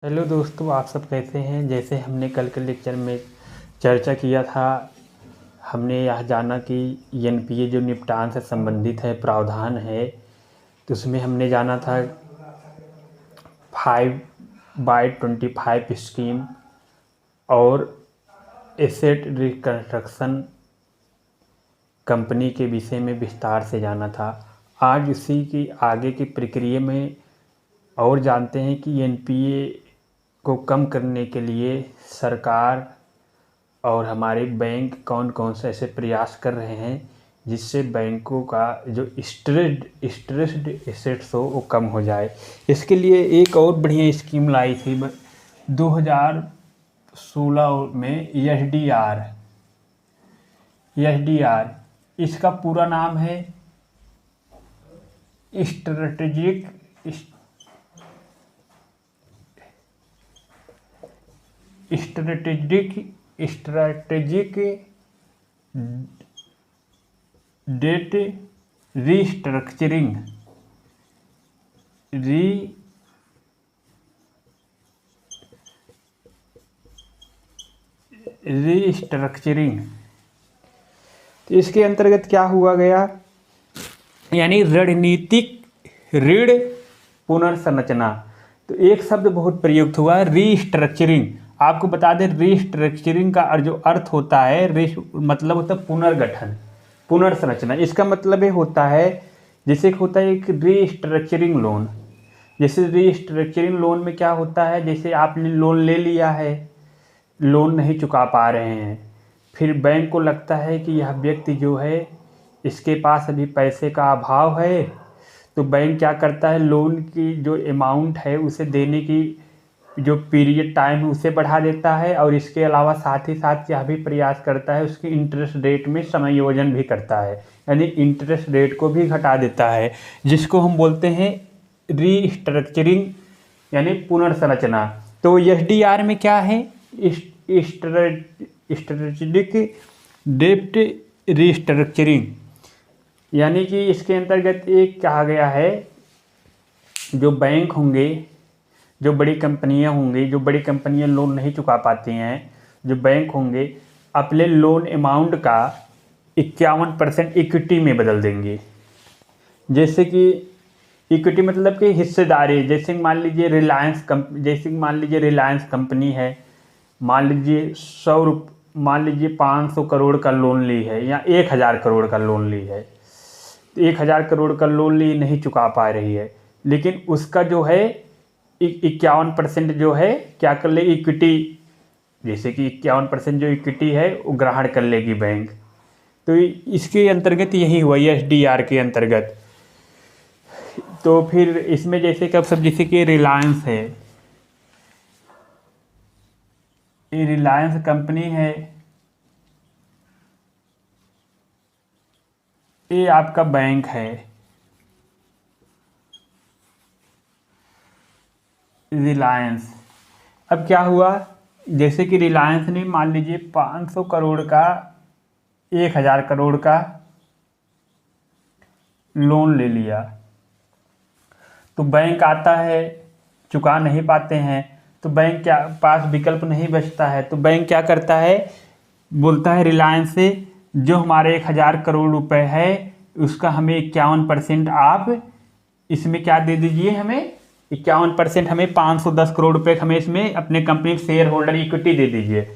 Hello दोस्तों, आप सब कैसे हैं। जैसे हमने कल के लेक्चर में चर्चा किया था, हमने यह जाना कि एनपीए जो निपटान से संबंधित है, प्रावधान है, तो उसमें हमने जाना था 5/25 स्कीम और एसेट रिकंस्ट्रक्शन कंपनी के विषय में विस्तार से जाना था। आज इसी की आगे की प्रक्रिया में और जानते हैं कि एनपीए को कम करने के लिए सरकार और हमारे बैंक कौन कौन से ऐसे प्रयास कर रहे हैं जिससे बैंकों का जो स्ट्रेस्ड एसेट्स हो वो कम हो जाए। इसके लिए एक और बढ़िया स्कीम लाई थी 2016 में एसडीआर। इसका पूरा नाम है स्ट्रेटेजिक डेट रीस्ट्रक्चरिंग तो इसके अंतर्गत क्या हुआ गया, यानी रणनीतिक ऋण पुनर्संरचना। तो एक शब्द बहुत प्रयुक्त हुआ, रीस्ट्रक्चरिंग। आपको बता दें, रीस्ट्रक्चरिंग का जो अर्थ होता है, मतलब होता है पुनर्गठन, पुनर्संरचना। इसका मतलब ये होता है, जैसे होता है एक रीस्ट्रक्चरिंग लोन। जैसे रीस्ट्रक्चरिंग लोन में क्या होता है, जैसे आपने लोन ले लिया है, लोन नहीं चुका पा रहे हैं, फिर बैंक को लगता है कि यह व्यक्ति जो है इसके पास अभी पैसे का अभाव है, तो बैंक क्या करता है, लोन की जो अमाउंट है उसे देने की जो पीरियड टाइम है उसे बढ़ा देता है, और इसके अलावा साथ ही साथ यह भी प्रयास करता है उसकी इंटरेस्ट रेट में समायोजन भी करता है, यानी इंटरेस्ट रेट को भी घटा देता है, जिसको हम बोलते हैं रीस्ट्रक्चरिंग यानी पुनर्संरचना। तो एसडीआर में क्या है, स्ट्रेटेजिक डेब्ट रीस्ट्रक्चरिंग, यानी कि इसके अंतर्गत एक कहा गया है, जो बैंक होंगे, जो बड़ी कंपनियां होंगी, जो बड़ी कंपनियां लोन नहीं चुका पाती हैं, जो बैंक होंगे अपने लोन अमाउंट का 51% इक्विटी में बदल देंगे। जैसे कि इक्विटी मतलब कि हिस्सेदारी। जैसे मान लीजिए रिलायंस कंपनी है, मान लीजिए 500 करोड़ का लोन ली है या 1000 करोड़ का लोन ली है, 1000 करोड़ का लोन ली नहीं चुका पा रही है, लेकिन उसका जो है 51% जो है क्या कर ले, इक्विटी। जैसे कि 51% जो इक्विटी है वो ग्रहण कर लेगी बैंक। तो इसके अंतर्गत यही हुआ एसडीआर के अंतर्गत। तो फिर इसमें जैसे कि अब सब, जैसे कि रिलायंस है, ये रिलायंस कंपनी है, ये आपका बैंक है, रिलायंस। अब क्या हुआ, जैसे कि रिलायंस ने मान लीजिए 500 करोड़ का 1000 करोड़ का लोन ले लिया, तो बैंक आता है, चुका नहीं पाते हैं, तो बैंक क्या पास विकल्प नहीं बचता है, तो बैंक क्या करता है, बोलता है रिलायंस से, जो हमारे 1000 करोड़ रुपए है उसका हमें 51% आप इसमें क्या दे दीजिए, हमें 51% हमें 510 करोड़ रुपए हमें इसमें अपने कंपनी शेयर होल्डर इक्विटी दे दीजिए।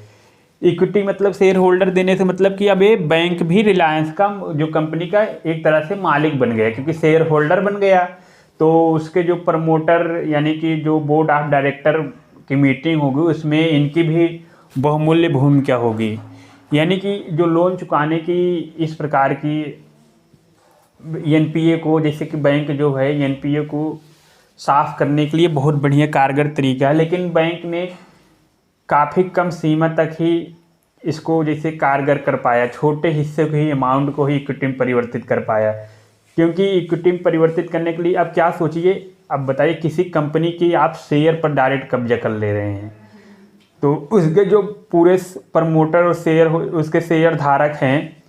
इक्विटी मतलब शेयर होल्डर देने से मतलब कि अब ये बैंक भी रिलायंस का जो कंपनी का एक तरह से मालिक बन गया, क्योंकि शेयर होल्डर बन गया। तो उसके जो प्रमोटर यानी कि जो बोर्ड ऑफ डायरेक्टर की मीटिंग होगी उसमें इनकी भी बहुमूल्य भूमिका होगी। यानी कि जो लोन चुकाने की इस प्रकार की एनपीए को, जैसे कि बैंक जो है एनपीए को साफ करने के लिए बहुत बढ़िया कारगर तरीका है, लेकिन बैंक ने काफ़ी कम सीमा तक ही इसको जैसे कारगर कर पाया, छोटे हिस्से को ही, अमाउंट को ही इक्विटी में परिवर्तित कर पाया। क्योंकि इक्विटी में परिवर्तित करने के लिए अब क्या सोचिए, अब बताइए किसी कंपनी की आप शेयर पर डायरेक्ट कब्जा कर ले रहे हैं, तो उसके जो पूरे प्रमोटर और उसके शेयर धारक हैं,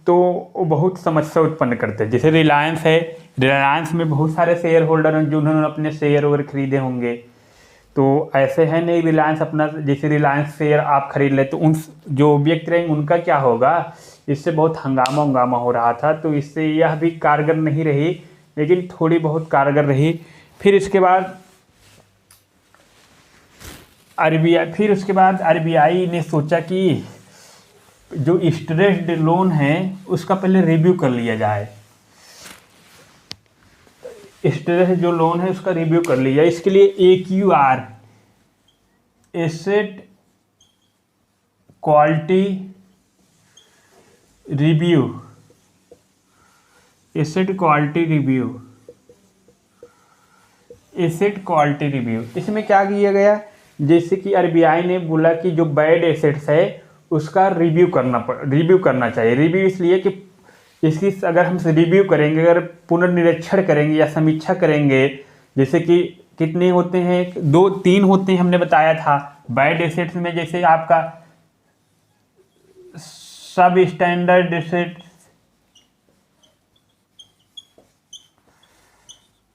तो वो बहुत समस्या उत्पन्न करते हैं। जैसे रिलायंस है, रिलायंस में बहुत सारे शेयर होल्डर हैं जिन्होंने अपने शेयर ओवर खरीदे होंगे, तो ऐसे है नहीं, रिलायंस अपना जैसे रिलायंस शेयर आप खरीद ले तो उन जो व्यक्ति रहेंगे उनका क्या होगा, इससे बहुत हंगामा हो रहा था। तो इससे यह भी कारगर नहीं रही, लेकिन थोड़ी बहुत कारगर रही। फिर इसके बाद आरबीआई ने सोचा कि जो स्ट्रेस्ड लोन है उसका पहले रिव्यू कर लिया जाए। स्ट्रेस्ड जो लोन है उसका रिव्यू कर लिया, इसके लिए AQR, asset quality review, asset quality review, इसमें क्या किया गया, जैसे कि आरबीआई ने बोला कि जो बैड एसेट्स है उसका रिव्यू करना चाहिए। रिव्यू इसलिए कि इसकी अगर हम रिव्यू करेंगे, अगर पुनर्निरीक्षण करेंगे या समीक्षा करेंगे, जैसे कि कितने होते हैं, 2-3 होते हैं हमने बताया था बैड एसेट्स में। जैसे आपका सब स्टैंडर्ड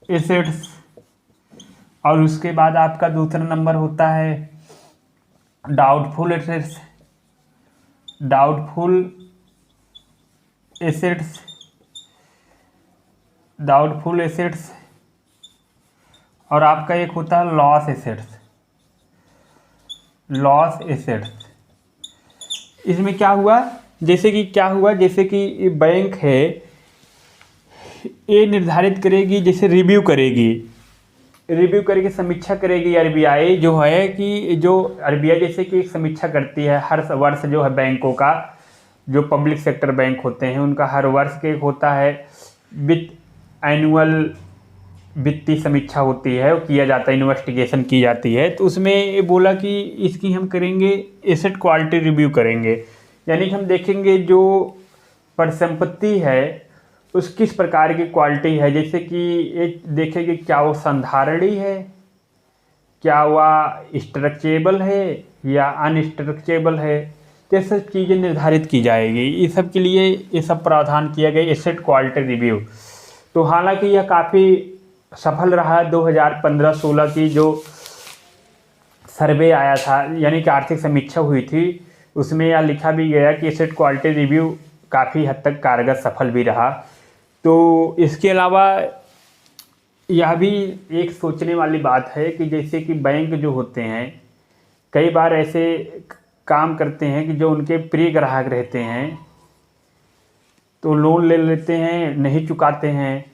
एसेट्स, और उसके बाद आपका दूसरा नंबर होता है डाउटफुल एसेट्स, और आपका एक होता है लॉस एसेट्स। इसमें क्या हुआ, जैसे कि बैंक है, ये निर्धारित करेगी, जैसे रिव्यू करके समीक्षा करेगी आरबीआई, जो है कि जो आरबीआई जैसे कि समीक्षा करती है हर वर्ष, जो है बैंकों का, जो पब्लिक सेक्टर बैंक होते हैं उनका हर वर्ष के होता है एनुअल वित्तीय समीक्षा होती है, वो किया जाता है, इन्वेस्टिगेशन की जाती है। तो उसमें ये बोला कि इसकी हम करेंगे एसेट क्वालिटी रिव्यू करेंगे, यानी कि हम देखेंगे जो परिसंपत्ति है उस किस प्रकार की क्वालिटी है, जैसे कि ये देखेंगे क्या वो संधारणीय है, क्या वह स्ट्रक्चरेबल है या अनस्ट्रक्चरेबल है, ये सब चीज़ें निर्धारित की जाएगी। इस सब के लिए ये सब प्रावधान किया गया एसेट क्वालिटी रिव्यू। तो हालांकि यह काफ़ी सफल रहा। 2015-16 की जो सर्वे आया था, यानी कि आर्थिक समीक्षा हुई थी, उसमें यह लिखा भी गया कि एसेट क्वालिटी रिव्यू काफ़ी हद तक कारगर सफल भी रहा। तो इसके अलावा यह भी एक सोचने वाली बात है कि जैसे कि बैंक जो होते हैं कई बार ऐसे काम करते हैं कि जो उनके प्रिय ग्राहक रहते हैं तो लोन ले लेते हैं, नहीं चुकाते हैं,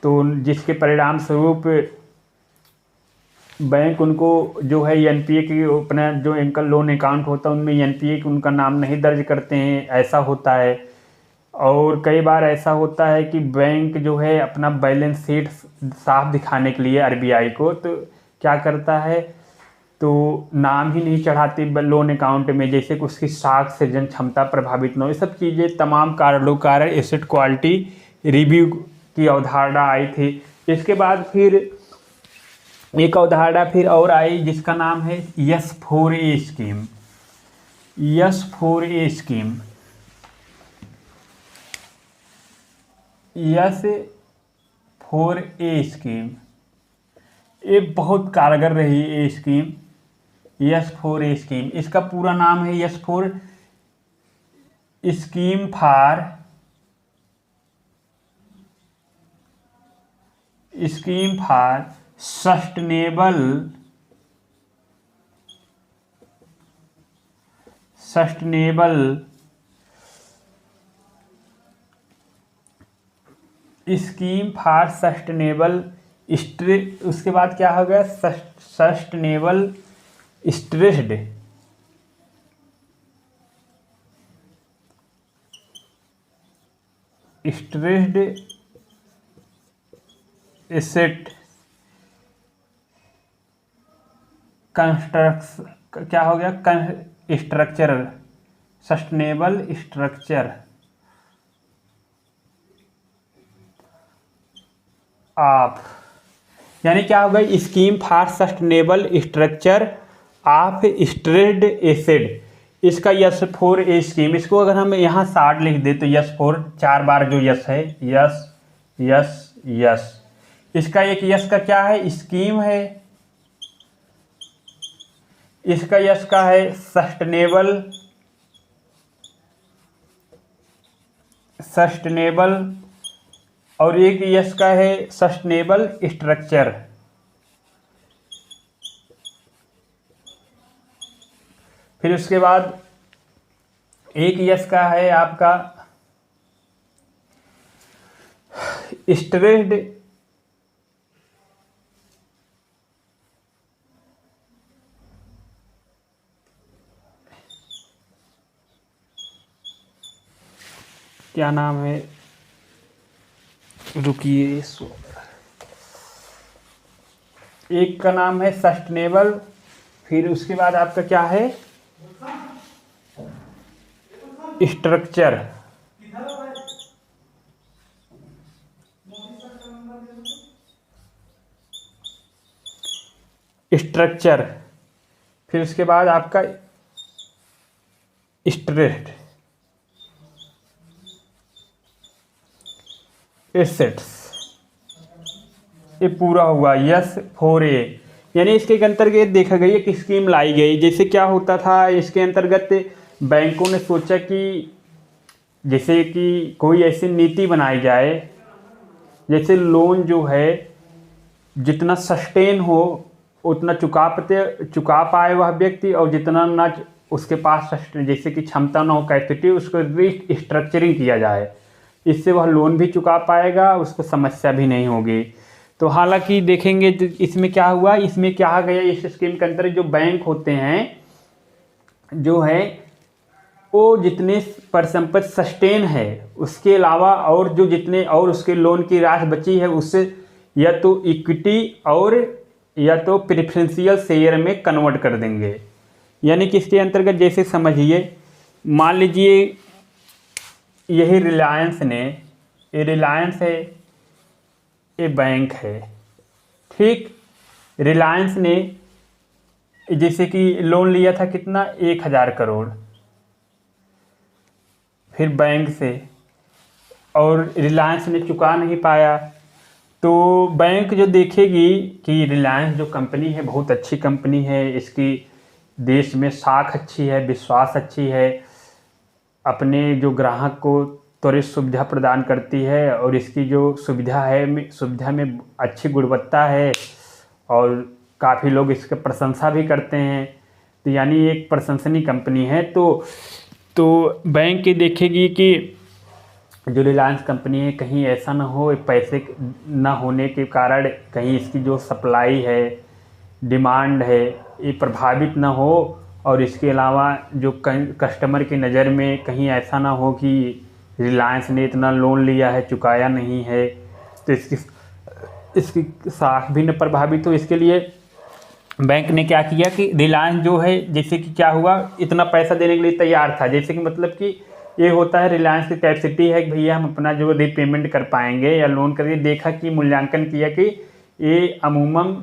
तो जिसके परिणाम स्वरूप बैंक उनको जो है एनपीए की, अपना जो इनका लोन अकाउंट होता है उनमें एनपीए की उनका नाम नहीं दर्ज करते हैं, ऐसा होता है। और कई बार ऐसा होता है कि बैंक जो है अपना बैलेंस शीट साफ दिखाने के लिए आरबीआई को तो क्या करता है, तो नाम ही नहीं चढ़ाती लोन अकाउंट में, जैसे कि उसकी साख सृजन क्षमता प्रभावित न हो। ये सब चीज़ें तमाम कारण एसेट क्वालिटी रिव्यू की अवधारणा आई थी। इसके बाद फिर एक अवधारणा फिर और आई जिसका नाम है S4A स्कीम। S4A स्कीम ये बहुत कारगर रही ये स्कीम। S4A स्कीम, इसका पूरा नाम है S4 scheme for sustainable scheme for sustainable, उसके बाद क्या हो गया, सस्टेनेबल स्ट्रेस्ड एसेट कंस्ट्रक्शन, क्या हो गया, स्ट्रक्चर, सस्टेनेबल स्ट्रक्चर ऑफ, यानी क्या होगा, scheme for sustainable structure of stressed asset. इसका S4A स्कीम, इसको अगर हम यहाँ शार्ट लिख दे तो S4 4 बार जो यस है, यस, इसका एक यस का क्या है, स्कीम है, इसका यस का है सस्टेनेबल और एक यस का है सस्टेनेबल स्ट्रक्चर। फिर उसके बाद एक यस का है आपका स्ट्रेस्ड क्या नाम है, रुकिए, एक का नाम है सस्टेनेबल, फिर उसके बाद आपका क्या है स्ट्रक्चर। फिर उसके बाद आपका स्ट्रेस्ड एसेट्स। ये पूरा हुआ यस 4A। यानी इसके अंतर्गत देखा गई एक स्कीम लाई गई। जैसे क्या होता था इसके अंतर्गत, बैंकों ने सोचा कि जैसे कि कोई ऐसी नीति बनाई जाए जैसे लोन जो है जितना सस्टेन हो उतना चुका पाए वह व्यक्ति, और जितना ना उसके पास जैसे कि क्षमता ना हो, कैपेसिटी, उसको रीस्ट्रक्चरिंग किया जाए। इससे वह लोन भी चुका पाएगा, उसको समस्या भी नहीं होगी। तो हालांकि देखेंगे इसमें क्या हुआ, इसमें क्या गया इस स्कीम के अंतर्गत जो बैंक होते हैं जो है वो जितने परिसंपत्ति सस्टेन है उसके अलावा और जो जितने और उसके लोन की राशि बची है उससे या तो इक्विटी और या तो प्रेफरेंशियल शेयर में कन्वर्ट कर देंगे। यानी कि इसके अंतर्गत जैसे समझिए, मान लीजिए यही रिलायंस है, ये बैंक है, ठीक। रिलायंस ने जैसे कि लोन लिया था कितना, 1000 करोड़ फिर बैंक से, और रिलायंस ने चुका नहीं पाया। तो बैंक जो देखेगी कि रिलायंस जो कंपनी है बहुत अच्छी कंपनी है, इसकी देश में साख अच्छी है, विश्वास अच्छी है, अपने जो ग्राहक को त्वरित सुविधा प्रदान करती है, और इसकी जो सुविधा में अच्छी गुणवत्ता है और काफ़ी लोग इसकी प्रशंसा भी करते हैं। तो यानी एक प्रशंसनीय कंपनी है। तो बैंक ये देखेगी कि जो रिलायंस कंपनी है कहीं ऐसा ना हो पैसे ना होने के कारण कहीं इसकी जो सप्लाई है, डिमांड है, ये प्रभावित ना हो, और इसके अलावा जो कस्टमर की नज़र में कहीं ऐसा ना हो कि रिलायंस ने इतना लोन लिया है चुकाया नहीं है, तो इसकी साख भी न प्रभावित हो। इसके लिए बैंक ने क्या किया कि रिलायंस जो है जैसे कि क्या हुआ, इतना पैसा देने के लिए तैयार था। जैसे कि मतलब कि ये होता है रिलायंस की कैपेसिटी है कि भैया हम अपना जो रीपेमेंट कर पाएंगे या लोन करके, देखा कि मूल्यांकन किया कि ये अमूमन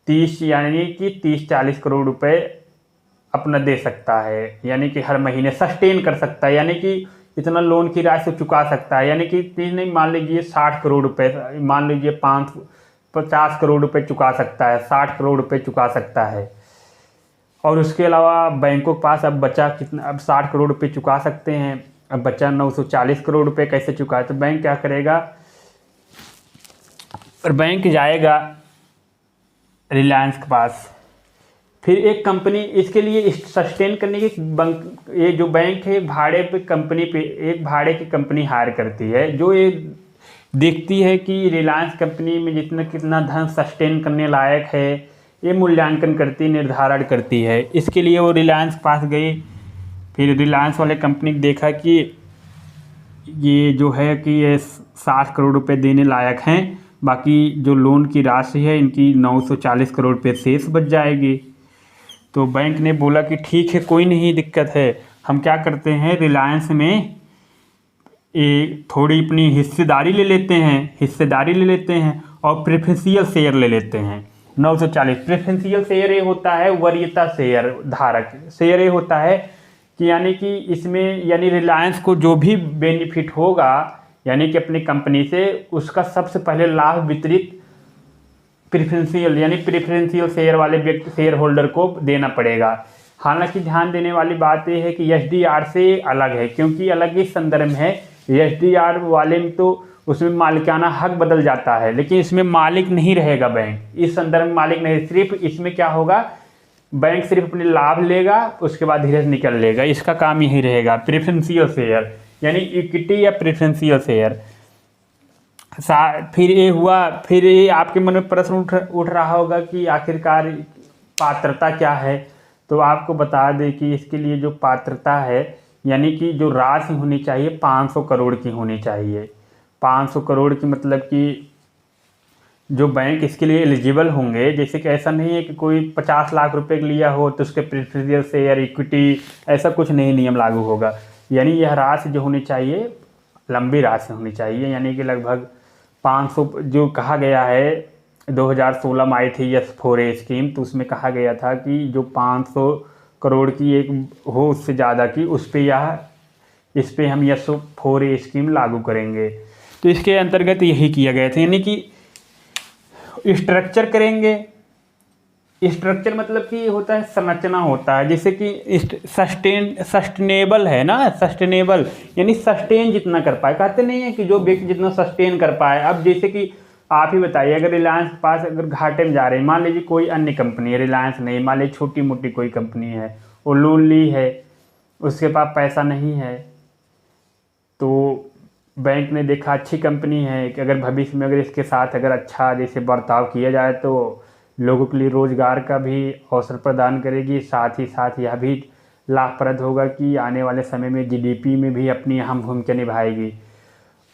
30-40 करोड़ रुपए अपना दे सकता है, यानी कि हर महीने सस्टेन कर सकता है, यानी कि इतना लोन की राशि चुका सकता है। यानी कि नहीं, मान लीजिए 60 करोड़ रुपए, मान लीजिए 50 करोड़ रुपए चुका सकता है, 60 करोड़ रुपए चुका सकता है। और उसके अलावा बैंकों के पास अब बचा कितना, अब 60 करोड़ रुपए चुका सकते हैं, अब बचा 940 करोड़ रुपए कैसे चुकाए। तो बैंक क्या करेगा, और बैंक जाएगा रिलायंस के पास, फिर एक कंपनी इसके लिए सस्टेन करने की ये जो बैंक है भाड़े पे एक भाड़े की कंपनी हायर करती है, जो ये देखती है कि रिलायंस कंपनी में कितना धन सस्टेन करने लायक है, ये मूल्यांकन करती, निर्धारण करती है। इसके लिए वो रिलायंस के पास गई, फिर रिलायंस वाले कंपनी देखा कि ये जो है कि ये 60 करोड़ रुपए देने लायक हैं, बाकी जो लोन की राशि है इनकी 940 करोड़ रुपये शेष बच जाएगी। तो बैंक ने बोला कि ठीक है, कोई नहीं दिक्कत है, हम क्या करते हैं रिलायंस में थोड़ी अपनी हिस्सेदारी ले लेते हैं और प्रेफरेंशियल शेयर ले लेते हैं 940। प्रेफरेंशियल शेयर ये होता है वरीयता शेयर धारक शेयर, ये होता है कि यानी कि इसमें यानी रिलायंस को जो भी बेनिफिट होगा यानी कि अपनी कंपनी से, उसका सबसे पहले लाभ वितरित प्रेफरेंशियल यानी प्रेफरेंशियल शेयर वाले व्यक्ति शेयर होल्डर को देना पड़ेगा। हालांकि ध्यान देने वाली बात यह है कि एसडीआर से अलग है, क्योंकि अलग इस संदर्भ में है, एसडीआर वाले में तो उसमें मालिकाना हक बदल जाता है, लेकिन इसमें मालिक नहीं रहेगा बैंक, इस संदर्भ में मालिक नहीं, सिर्फ इसमें क्या होगा, बैंक सिर्फ अपने लाभ लेगा, उसके बाद धीरे से निकल लेगा, इसका काम यही रहेगा। प्रेफरेंशियल शेयर यानी इक्विटी या प्रेफरेंशियल शेयर। फिर ये हुआ, फिर ये आपके मन में प्रश्न उठ रहा होगा कि आखिरकार पात्रता क्या है। तो आपको बता दें कि इसके लिए जो पात्रता है, यानी कि जो राशि होनी चाहिए 500 करोड़ की होनी चाहिए। 500 करोड़ की मतलब कि जो बैंक इसके लिए एलिजिबल होंगे, जैसे कि ऐसा नहीं है कि कोई 50 लाख रुपए लिया हो तो उसके प्रेफरेंशियल शेयर इक्विटी ऐसा कुछ नहीं नियम लागू होगा। यानी यह राशि जो होनी चाहिए लंबी राशि होनी चाहिए, यानी कि लगभग 500 जो कहा गया है 2016 में आई थी यस4ए स्कीम, तो उसमें कहा गया था कि जो 500 करोड़ की एक हो उससे ज़्यादा की उस पर इस पर हम यस4ए स्कीम लागू करेंगे। तो इसके अंतर्गत यही किया गया था, यानी कि स्ट्रक्चर करेंगे। स्ट्रक्चर मतलब कि होता है संरचना होता है, जैसे कि सस्टेनेबल है ना, सस्टेनेबल यानी सस्टेन जितना कर पाए, कहते नहीं है कि जो व्यक्ति जितना सस्टेन कर पाए। अब जैसे कि आप ही बताइए, अगर रिलायंस के पास अगर घाटे में जा रहे हैं, मान लीजिए कोई अन्य कंपनी है, रिलायंस नहीं, मान लीजिए छोटी मोटी कोई कंपनी है, वो लोन ली है, उसके पास पैसा नहीं है, तो बैंक ने देखा अच्छी कंपनी है कि अगर भविष्य में अगर इसके साथ अगर अच्छा जैसे बर्ताव किया जाए तो लोगों के लिए रोजगार का भी अवसर प्रदान करेगी, साथ ही साथ यह भी लाभप्रद होगा कि आने वाले समय में जीडीपी में भी अपनी अहम भूमिका निभाएगी।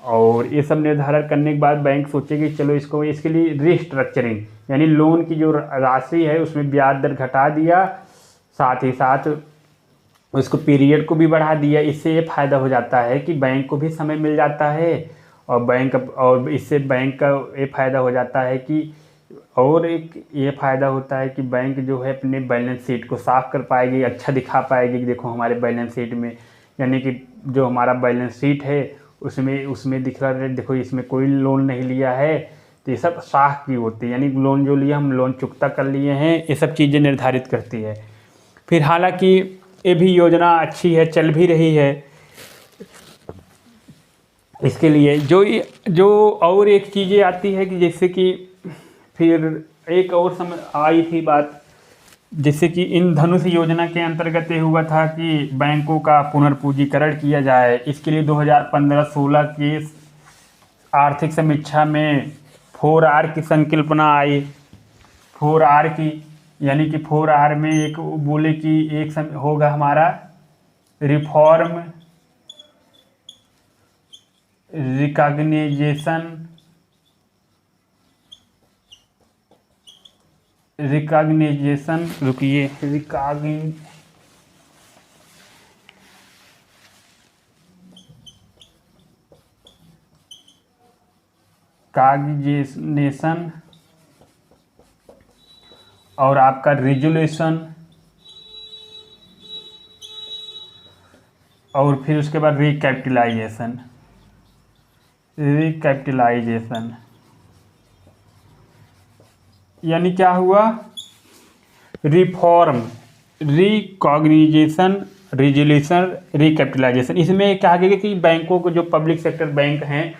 और ये सब निर्धारण करने के बाद बैंक सोचेगी चलो इसको इसके लिए रिस्ट्रक्चरिंग यानी लोन की जो राशि है उसमें ब्याज दर घटा दिया, साथ ही साथ उसको पीरियड को भी बढ़ा दिया। इससे ये फ़ायदा हो जाता है कि बैंक को भी समय मिल जाता है और इससे बैंक का ये फ़ायदा हो जाता है कि और एक ये फ़ायदा होता है कि बैंक जो है अपने बैलेंस शीट को साफ कर पाएगी, अच्छा दिखा पाएगी कि देखो हमारे बैलेंस शीट में, यानी कि जो हमारा बैलेंस शीट है उसमें दिख रहा है देखो इसमें कोई लोन नहीं लिया है, तो ये सब साख की होती है, यानी लोन जो लिया हम लोन चुकता कर लिए हैं, ये सब चीज़ें निर्धारित करती है। फिर हालांकि ये भी योजना अच्छी है, चल भी रही है। इसके लिए जो और एक चीज़ें आती है कि जैसे कि फिर एक और समय आई थी बात, जैसे कि इन धनुष योजना के अंतर्गत ये हुआ था कि बैंकों का पुनर्पूंजीकरण किया जाए। इसके लिए 2015-16 की आर्थिक समीक्षा में 4R की संकल्पना आई। 4R की यानी कि 4R में एक बोले कि एक होगा हमारा रिफॉर्म, रिकॉग्निजेशन रुकिए रिकॉग्निजेशन और आपका रिजोल्यूशन, और फिर उसके बाद रिकैपिटलाइजेशन यानी क्या हुआ, रिफॉर्म, रिकॉग्निजेशन, रिजोल्यूशन, रिकैपिटलाइजेशन। इसमें कहा गया कि बैंकों को जो पब्लिक सेक्टर बैंक हैं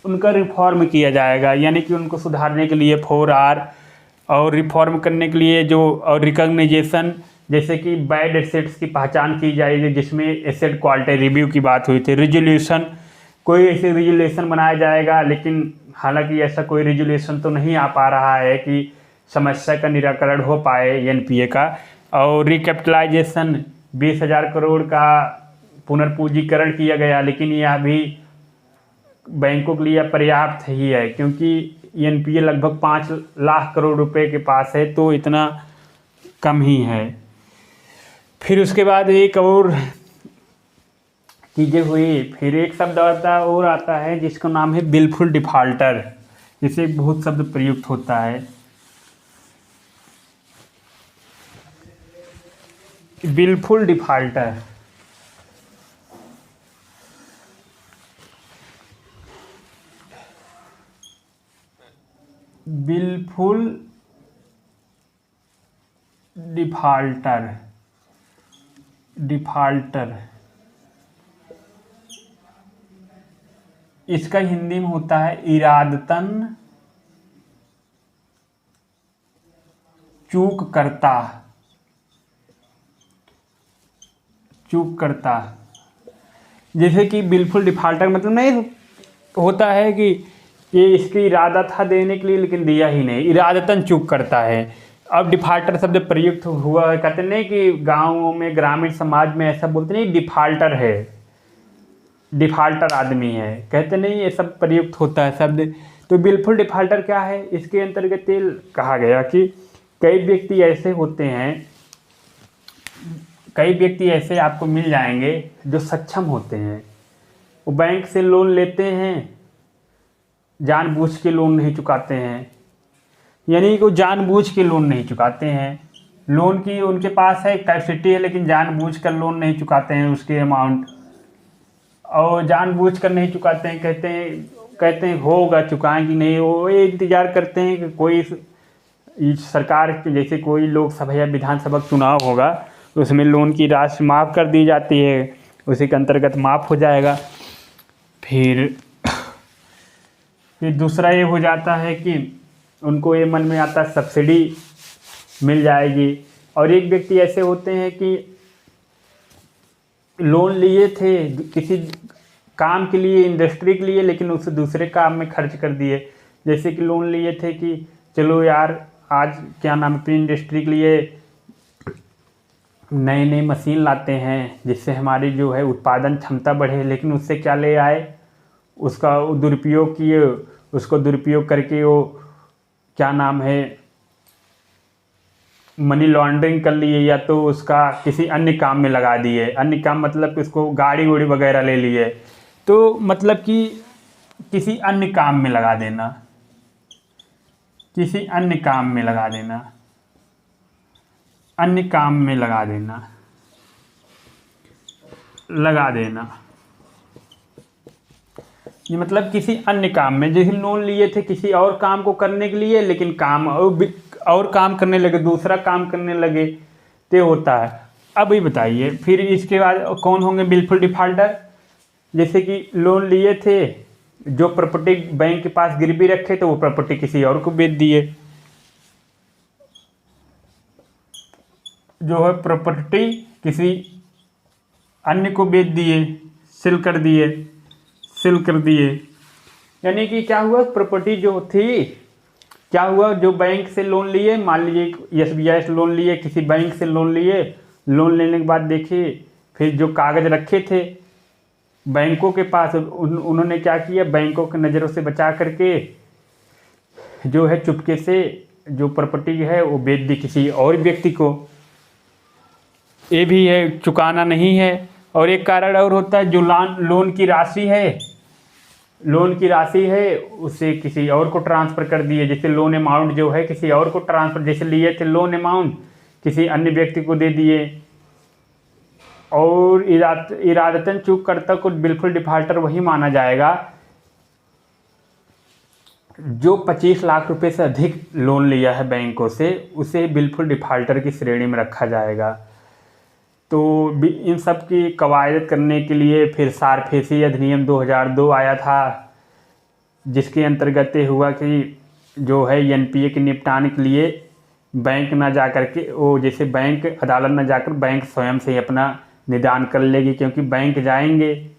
उनका रिफॉर्म किया जाएगा, यानी कि उनको सुधारने के लिए 4R और रिफॉर्म करने के लिए जो और रिकॉग्निजेशन, जैसे कि बैड एसेट्स की पहचान की जाएगी जिसमें एसेट क्वालिटी रिव्यू की बात हुई थी। रिजोल्यूशन, कोई ऐसे रिजोल्यूशन बनाया जाएगा, लेकिन हालांकि ऐसा कोई रिजोल्यूशन तो नहीं आ पा रहा है कि समस्या का निराकरण हो पाए एनपीए का। और रिकैपिटलाइजेशन 20,000 करोड़ का पुनर्पूंजीकरण किया गया, लेकिन यह भी बैंकों के लिए पर्याप्त ही है क्योंकि एनपीए लगभग 5 लाख करोड़ रुपए के पास है, तो इतना कम ही है। फिर उसके बाद एक और चीज़ें हुई, फिर एक शब्द और आता है जिसका नाम है विलफुल डिफॉल्टर, जिसे बहुत शब्द प्रयुक्त होता है। विलफुल डिफॉल्टर, विलफुल बिलफुल डिफाल्टर इसका हिंदी में होता है इरादतन चूक करता। जैसे कि बिलफुल डिफाल्टर मतलब नहीं होता है कि ये इसकी इरादा था देने के लिए लेकिन दिया ही नहीं, इरादतन चूक करता है। अब डिफाल्टर शब्द प्रयुक्त हुआ है, कहते नहीं कि गाँवों में ग्रामीण समाज में ऐसा बोलते नहीं डिफाल्टर है, डिफाल्टर आदमी है, कहते नहीं ये सब प्रयुक्त होता है शब्द। तो बिलफुल डिफाल्टर क्या है, इसके अंतर्गत कहा गया कि कई व्यक्ति ऐसे आपको मिल जाएंगे जो सक्षम होते हैं, वो बैंक से लोन लेते हैं, जानबूझ के लोन नहीं चुकाते हैं, यानी कि वो जानबूझ के लोन नहीं चुकाते हैं, लोन की उनके पास है कैपेसिटी है लेकिन जानबूझ कर लोन नहीं चुकाते हैं उसके अमाउंट, और जानबूझ कर नहीं चुकाते हैं, कहते हैं होगा चुकाएंगे नहीं, वो ये इंतज़ार करते हैं कि कोई सरकार जैसे कोई लोकसभा या विधानसभा चुनाव होगा तो उसमें लोन की राशि माफ़ कर दी जाती है, उसी के अंतर्गत माफ़ हो जाएगा। फिर दूसरा ये हो जाता है कि उनको ये मन में आता है सब्सिडी मिल जाएगी। और एक व्यक्ति ऐसे होते हैं कि लोन लिए थे किसी काम के लिए, इंडस्ट्री के लिए, लेकिन उसे दूसरे काम में खर्च कर दिए। जैसे कि लोन लिए थे कि चलो यार आज क्या नाम अपनी इंडस्ट्री के लिए नई नई मशीन लाते हैं जिससे हमारी जो है उत्पादन क्षमता बढ़े, लेकिन उससे क्या ले आए, उसका दुरुपयोग किए, उसको दुरुपयोग करके वो क्या नाम है मनी लॉन्ड्रिंग कर लिए, या तो उसका किसी अन्य काम में लगा दिए। अन्य काम मतलब कि उसको गाड़ी उड़ी वगैरह ले लिए, तो मतलब कि किसी अन्य काम में लगा देना, किसी अन्य काम में लगा देना, अन्य काम में लगा देना ये मतलब किसी अन्य काम में, जैसे लोन लिए थे किसी और काम को करने के लिए, लेकिन काम और काम करने लगे, दूसरा काम करने लगे, तो होता है। अब ये बताइए फिर इसके बाद कौन होंगे बिलफुल डिफाल्टर। जैसे कि लोन लिए थे, जो प्रॉपर्टी बैंक के पास गिरवी रखे तो वो प्रॉपर्टी किसी और को बेच दिए, जो है प्रॉपर्टी किसी अन्य को बेच दिए, सेल कर दिए। यानी कि क्या हुआ, प्रॉपर्टी जो थी, क्या हुआ, जो बैंक से लोन लिए, मान लीजिए SBI से लोन लिए, किसी बैंक से लोन लिए, लोन लेने के बाद देखिए फिर जो कागज़ रखे थे बैंकों के पास, उन्होंने क्या किया, बैंकों की नज़रों से बचा करके जो है चुपके से जो प्रॉपर्टी है वो बेच दी किसी और व्यक्ति को। ये भी है, चुकाना नहीं है। और एक कारण और होता है, जो लोन की राशि है उसे किसी और को ट्रांसफ़र कर दिए। जैसे लोन अमाउंट जो है किसी और को ट्रांसफ़र, जैसे लिए थे लोन अमाउंट किसी अन्य व्यक्ति को दे दिए। और इरादतन चूक करता को बिलफुल डिफाल्टर वही माना जाएगा जो 25 लाख रुपए से अधिक लोन लिया है बैंकों से, उसे बिलफुल डिफाल्टर की श्रेणी में रखा जाएगा। तो इन सब की कवायद करने के लिए फिर सारफेसी अधिनियम 2002 आया था, जिसके अंतर्गत ये हुआ कि जो है NPA के निपटान के लिए बैंक ना जा कर के, वो जैसे बैंक अदालत ना जाकर बैंक स्वयं से ही अपना निदान कर लेगी, क्योंकि बैंक जाएंगे,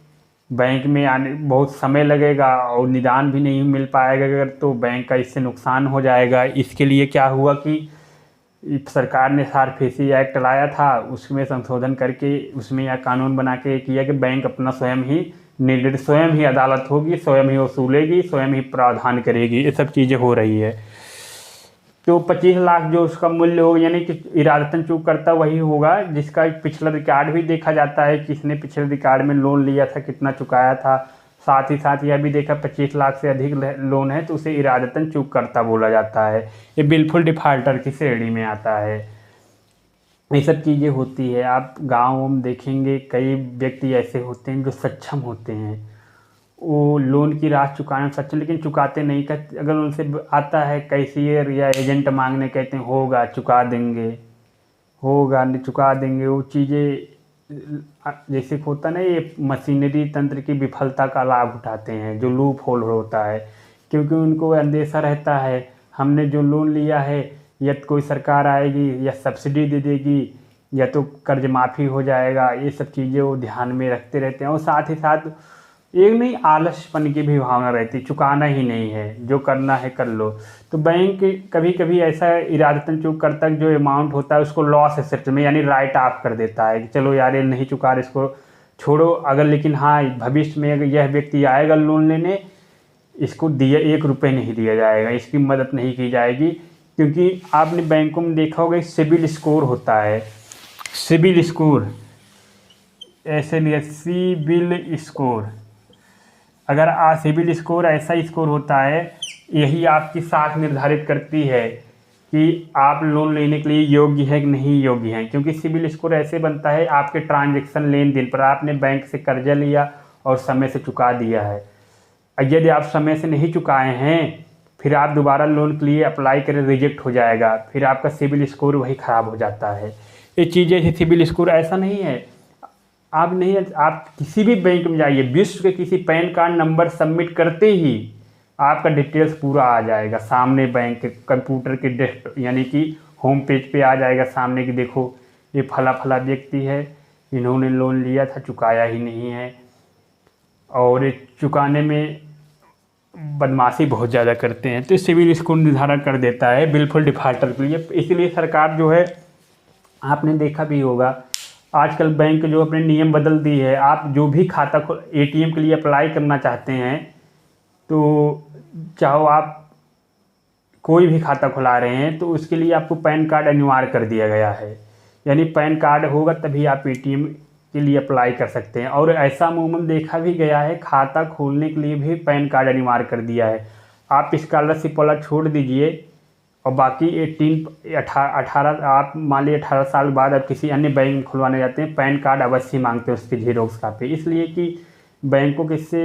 बैंक में आने बहुत समय लगेगा और निदान भी नहीं मिल पाएगा अगर, तो बैंक का इससे नुकसान हो जाएगा। इसके लिए क्या हुआ कि सरकार ने सारफेसी एक्ट लाया था, उसमें संशोधन करके उसमें यह कानून बना के किया कि बैंक अपना स्वयं ही अदालत होगी, स्वयं ही वसूलेगी, स्वयं ही प्रावधान करेगी। ये सब चीज़ें हो रही है। तो 25 लाख जो उसका मूल्य होगा, यानी कि इरादतन चूक करता वही होगा जिसका पिछला रिकॉर्ड भी देखा जाता है, किसने पिछले रिकॉर्ड में लोन लिया था, कितना चुकाया था। साथ ही साथ यह भी देखा 25 लाख से अधिक लोन है तो उसे इरादतन चूक करता बोला जाता है। ये बिलफुल डिफाल्टर की श्रेणी में आता है। ये सब चीज़ें होती है। आप गाँव में देखेंगे कई व्यक्ति ऐसे होते हैं जो सक्षम होते हैं, वो लोन की राशि चुकाने में सक्षम, लेकिन चुकाते नहीं। कहते अगर उनसे आता है कैशियर या एजेंट मांगने, कहते हैं होगा चुका देंगे, होगा नहीं चुका देंगे। वो चीज़ें जैसे होता ना, ये मशीनरी तंत्र की विफलता का लाभ उठाते हैं, जो लूप होल होता है, क्योंकि उनको अंदेशा रहता है हमने जो लोन लिया है या तो कोई सरकार आएगी या सब्सिडी दे देगी या तो कर्ज माफ़ी हो जाएगा। ये सब चीज़ें वो ध्यान में रखते रहते हैं। और साथ ही साथ एक नहीं, आलसपन की भी भावना रहती, चुकाना ही नहीं है, जो करना है कर लो। तो बैंक कभी कभी ऐसा इरादतन चूक करता है, जो अमाउंट होता है उसको लॉस एसेट में यानी राइट ऑफ कर देता है कि चलो यार ये नहीं चुका रहे, इसको छोड़ो। अगर लेकिन हाँ भविष्य में अगर यह व्यक्ति आएगा लोन लेने, इसको दिया 1 रुपये नहीं दिया जाएगा, इसकी मदद नहीं की जाएगी। क्योंकि आपने बैंकों में देखा होगा सिबिल स्कोर होता है, सिबिल स्कोर ऐसे नहीं है, सिबिल स्कोर। अगर सिबिल स्कोर ऐसा स्कोर होता है, यही आपकी साख निर्धारित करती है कि आप लोन लेने के लिए योग्य है कि नहीं योग्य हैं। क्योंकि सिबिल स्कोर ऐसे बनता है आपके ट्रांजैक्शन लेन देन पर, आपने बैंक से कर्जा लिया और समय से चुका दिया है। यदि आप समय से नहीं चुकाए हैं, फिर आप दोबारा लोन के लिए अप्लाई करें, रिजेक्ट हो जाएगा, फिर आपका सिबिल स्कोर वही ख़राब हो जाता है। ये चीज़ें सिबिल स्कोर ऐसा नहीं है, आप किसी भी बैंक में जाइए, विश्व के किसी पैन कार्ड नंबर सबमिट करते ही आपका डिटेल्स पूरा आ जाएगा सामने, बैंक के कंप्यूटर के डेस्क यानी कि होम पेज पे आ जाएगा सामने कि देखो ये फला फला व्यक्ति है, इन्होंने लोन लिया था, चुकाया ही नहीं है, और ये चुकाने में बदमाशी बहुत ज़्यादा करते हैं। तो सिविल स्कोर निर्धारण कर देता है बिल्कुल डिफॉल्टर के लिए। इसलिए सरकार जो है, आपने देखा भी होगा आजकल बैंक जो अपने नियम बदल दी है, आप जो भी खाता एटीएम के लिए अप्लाई करना चाहते हैं, तो चाहो आप कोई भी खाता खुला रहे हैं तो उसके लिए आपको पैन कार्ड अनिवार्य कर दिया गया है। यानी पैन कार्ड होगा तभी आप एटीएम के लिए अप्लाई कर सकते हैं। और ऐसा अमूमन देखा भी गया है, खाता खोलने के लिए भी पैन कार्ड अनिवार्य कर दिया है। आप स्कॉलरशिप वाला छोड़ दीजिए, और बाकी 18 आप मान लीजिए 18 साल बाद आप किसी अन्य बैंक में खुलवाने जाते हैं, पैन कार्ड अवश्य मांगते हैं उसकी जेरोक्स कापी। इसलिए कि बैंकों के इससे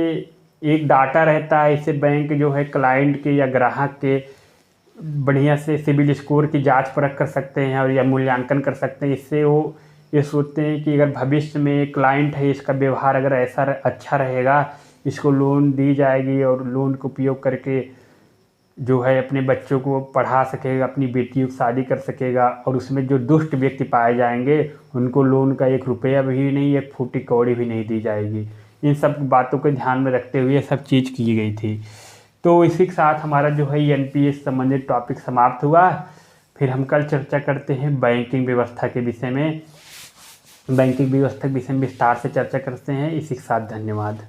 एक डाटा रहता है, इससे बैंक जो है क्लाइंट के या ग्राहक के बढ़िया से सिबिल स्कोर की जांच परख कर सकते हैं और या मूल्यांकन कर सकते हैं। इससे वो ये सोचते हैं कि अगर भविष्य में क्लाइंट है, इसका व्यवहार अगर ऐसा अच्छा रहेगा, इसको लोन दी जाएगी और लोन का उपयोग करके जो है अपने बच्चों को पढ़ा सकेगा, अपनी बेटियों की शादी कर सकेगा। और उसमें जो दुष्ट व्यक्ति पाए जाएंगे उनको लोन का 1 रुपया भी नहीं, 1 फूटी कौड़ी भी नहीं दी जाएगी। इन सब बातों को ध्यान में रखते हुए सब चीज़ की गई थी। तो इसी के साथ हमारा जो है एनपीएस संबंधित टॉपिक समाप्त हुआ। फिर हम कल चर्चा करते हैं बैंकिंग व्यवस्था के विषय में, बैंकिंग व्यवस्था के विषय में विस्तार से चर्चा करते हैं। इसी के साथ धन्यवाद।